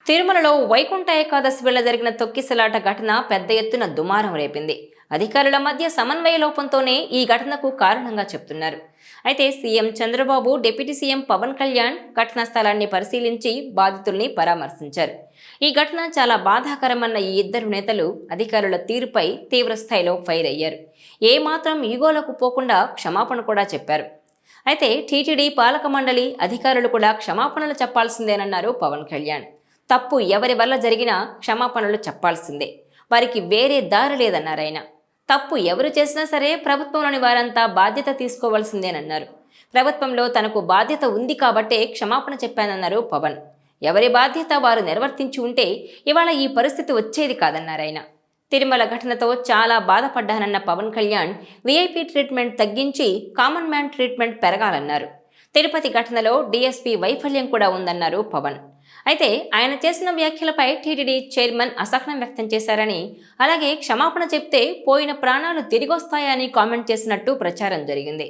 తిరుమలలో వైకుంఠ ఏకాదశి వేళ జరిగిన తొక్కిసలాట ఘటన పెద్ద ఎత్తున దుమారం రేపింది. అధికారుల మధ్య సమన్వయ లోపంతోనే ఈ ఘటనకు కారణంగా చెప్తున్నారు. అయితే CM Chandrababu, deputy CM Pawan Kalyan ఘటనా స్థలాన్ని పరిశీలించి బాధితుల్ని పరామర్శించారు. ఈ ఘటన చాలా బాధాకరమన్న ఈ ఇద్దరు నేతలు అధికారుల తీరుపై తీవ్రస్థాయిలో ఫైర్ అయ్యారు. ఏమాత్రం ఈగోలకు పోకుండా క్షమాపణ కూడా చెప్పారు. అయితే టీటీడీ పాలక మండలి అధికారులు కూడా క్షమాపణలు చెప్పాల్సిందేనన్నారు పవన్ కళ్యాణ్. తప్పు ఎవరి వల్ల జరిగినా క్షమాపణలు చెప్పాల్సిందే, వారికి వేరే దారి లేదన్నారాయన. తప్పు ఎవరు చేసినా సరే ప్రభుత్వంలోని వారంతా బాధ్యత తీసుకోవాల్సిందేనన్నారు. ప్రభుత్వంలో తనకు బాధ్యత ఉంది కాబట్టే క్షమాపణ చెప్పానన్నారు పవన్. ఎవరి బాధ్యత వారు నిర్వర్తించి ఉంటే ఇవాళ ఈ పరిస్థితి వచ్చేది కాదన్నారాయన. తిరుమల ఘటనతో చాలా బాధపడ్డానన్న పవన్ కళ్యాణ్ వీఐపీ ట్రీట్మెంట్ తగ్గించి కామన్ మ్యాన్ ట్రీట్మెంట్ పెరగాలన్నారు. తిరుపతి ఘటనలో డీఎస్పీ వైఫల్యం కూడా ఉందన్నారు పవన్. అయితే ఆయన చేసిన వ్యాఖ్యలపై టీటీడీ చైర్మన్ అసహనం వ్యక్తం చేశారని, అలాగే క్షమాపణ చెప్తే పోయిన ప్రాణాలు తిరిగొస్తాయని కామెంట్ చేసినట్టు ప్రచారం జరిగింది.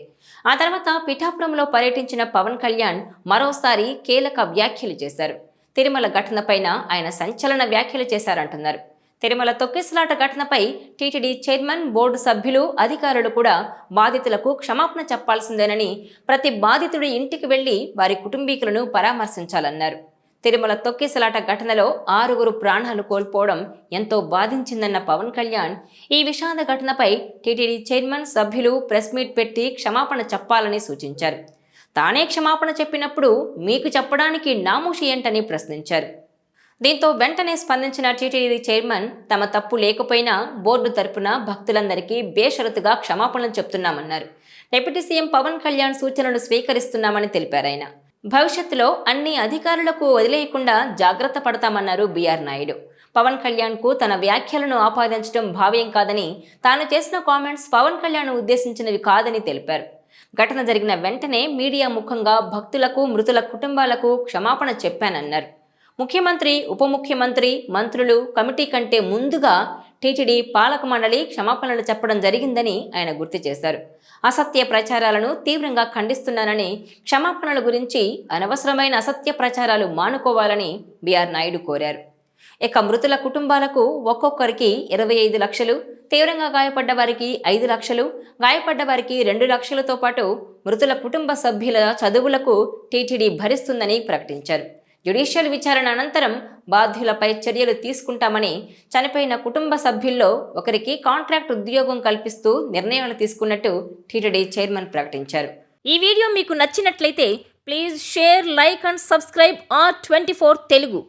ఆ తర్వాత పిఠాపురంలో పర్యటించిన పవన్ కళ్యాణ్ మరోసారి కీలక వ్యాఖ్యలు చేశారు. తిరుమల ఘటనపైన ఆయన సంచలన వ్యాఖ్యలు చేశారంటున్నారు. తిరుమల తొక్కిసలాట ఘటనపై టీటీడీ చైర్మన్, బోర్డు సభ్యులు, అధికారులు కూడా బాధితులకు క్షమాపణ చెప్పాల్సిందేనని, ప్రతి బాధితుడి ఇంటికి వెళ్లి వారి కుటుంబీకులను పరామర్శించాలన్నారు. తిరుమల తొక్కిసలాట ఘటనలో 6 ప్రాణాలు కోల్పోవడం ఎంతో బాధించిందన్న పవన్ కళ్యాణ్ ఈ విషాద ఘటనపై టీటీడీ చైర్మన్, సభ్యులు ప్రెస్ మీట్ పెట్టి క్షమాపణ చెప్పాలని సూచించారు. తానే క్షమాపణ చెప్పినప్పుడు మీకు చెప్పడానికి నామూషి ఏంటని ప్రశ్నించారు. దీంతో వెంటనే స్పందించిన టీటీడీ చైర్మన్ తమ తప్పు లేకపోయినా బోర్డు తరపున భక్తులందరికీ బేషరతుగా క్షమాపణలు చెప్తున్నామన్నారు. డిప్యూటీ సీఎం పవన్ కళ్యాణ్ సూచనలు స్వీకరిస్తున్నామని తెలిపారాయన. భవిష్యత్తులో అన్ని అధికారులకు వదిలేయకుండా జాగ్రత్త పడతామన్నారు బీఆర్ నాయుడు. పవన్ కళ్యాణ్కు తన వ్యాఖ్యలను ఆపాదించడం భావ్యం కాదని, తాను చేసిన కామెంట్స్ పవన్ కళ్యాణ్ ఉద్దేశించినవి కాదని తెలిపారు. ఘటన జరిగిన వెంటనే మీడియా ముఖంగా భక్తులకు, మృతుల కుటుంబాలకు క్షమాపణ చెప్పానన్నారు. ముఖ్యమంత్రి, ఉప ముఖ్యమంత్రి, మంత్రులు, కమిటీ కంటే ముందుగా టీటీడీ పాలక మండలి క్షమాపణలు చెప్పడం జరిగిందని ఆయన గుర్తు చేశారు. అసత్య ప్రచారాలను తీవ్రంగా ఖండిస్తున్నానని, క్షమాపణల గురించి అనవసరమైన అసత్య ప్రచారాలు మానుకోవాలని బీఆర్ నాయుడు కోరారు. ఇక మృతుల కుటుంబాలకు ఒక్కొక్కరికి 25 లక్షలు, తీవ్రంగా గాయపడ్డ వారికి 5 లక్షలు, గాయపడ్డ వారికి 2 లక్షలతో పాటు మృతుల కుటుంబ సభ్యుల చదువులకు టీటీడీ భరిస్తుందని ప్రకటించారు. జ్యుడిషియల్ విచారణ అనంతరం బాధ్యులపై చర్యలు తీసుకుంటామని, చనిపోయిన కుటుంబ సభ్యుల్లో ఒకరికి కాంట్రాక్ట్ ఉద్యోగం కల్పిస్తూ నిర్ణయాలు తీసుకున్నట్టు టీటీడీ చైర్మన్ ప్రకటించారు. ఈ వీడియో మీకు నచ్చినట్లయితే please share, like and subscribe R24 Telugu.